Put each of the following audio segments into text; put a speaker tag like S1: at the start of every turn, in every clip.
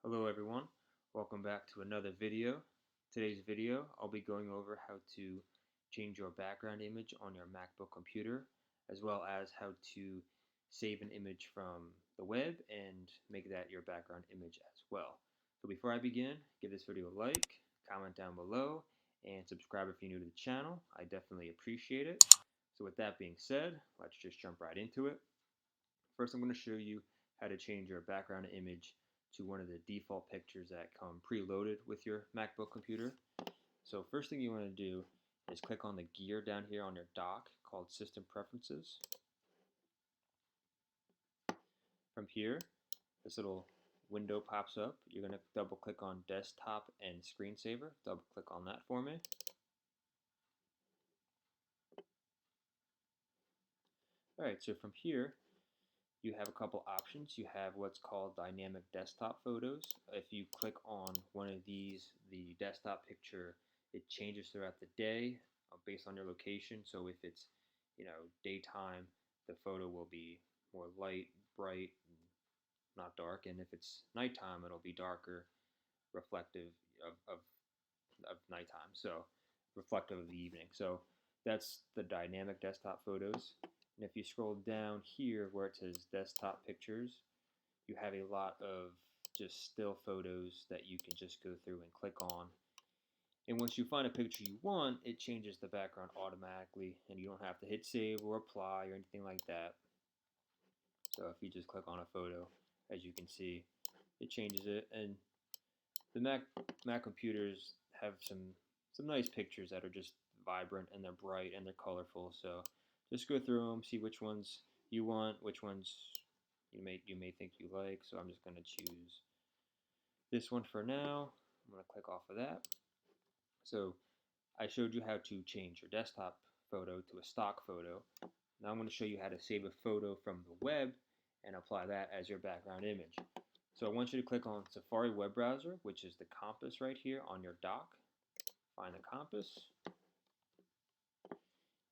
S1: Hello everyone, welcome back to another video. Today's video I'll be going over how to change your background image on your MacBook computer, as well as how to save an image from the web and make that your background image as well. So before I begin, give this video a like, comment down below, and subscribe if you're new to the channel. I definitely appreciate it. So with that being said, let's just jump right into it. First I'm going to show you how to change your background image to one of the default pictures that come preloaded with your MacBook computer. So first thing you want to do is click on the gear down here on your dock called System Preferences. From here, this little window pops up. You're going to double click on Desktop and Screensaver. Double click on that for me. Alright, so from here you have a couple options. You have what's called dynamic desktop photos. If you click on one of these, the desktop picture, it changes throughout the day based on your location. So if it's, daytime, the photo will be more light, bright, not dark. And if it's nighttime, it'll be darker, reflective of nighttime. So reflective of the evening. So that's the dynamic desktop photos. And if you scroll down here where it says desktop pictures, you have a lot of just still photos that you can just go through and click on. And once you find a picture you want, it changes the background automatically, and you don't have to hit save or apply or anything like that. So if you just click on a photo, as you can see, it changes it. And the Mac computers have some nice pictures that are just vibrant and they're bright and they're colorful. So just go through them, see which ones you want, which ones you may think you like. So I'm just going to choose this one for now. I'm going to click off of that. So I showed you how to change your desktop photo to a stock photo. Now I'm going to show you how to save a photo from the web and apply that as your background image. So I want you to click on Safari web browser, which is the compass right here on your dock. Find the compass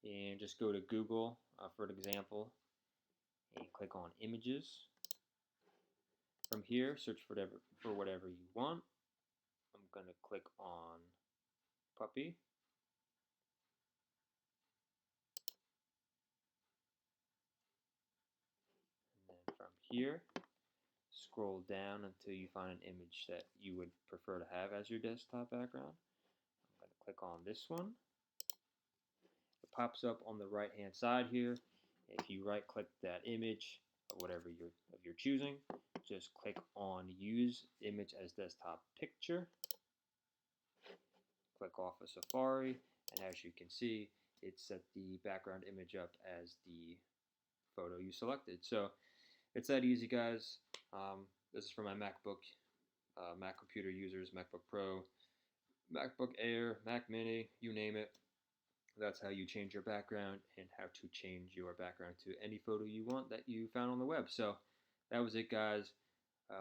S1: and just go to Google for an example and click on images. From here, search for whatever you want. I'm going to click on puppy. And then from here, scroll down until you find an image that you would prefer to have as your desktop background. I'm going to click on this one. It pops up on the right hand side here. If you right click that image of whatever you're choosing, just click on use image as desktop picture. Click off of Safari, and as you can see, it set the background image up as the photo you selected. So it's that easy, guys. This is for my MacBook, Mac computer users, MacBook Pro, MacBook Air, Mac Mini, you name it. That's how you change your background and how to change your background to any photo you want that you found on the web. So that was it, guys.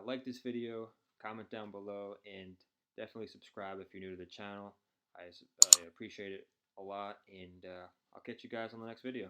S1: Like this video, comment down below, and definitely subscribe if you're new to the channel. I appreciate it a lot, and I'll catch you guys on the next video.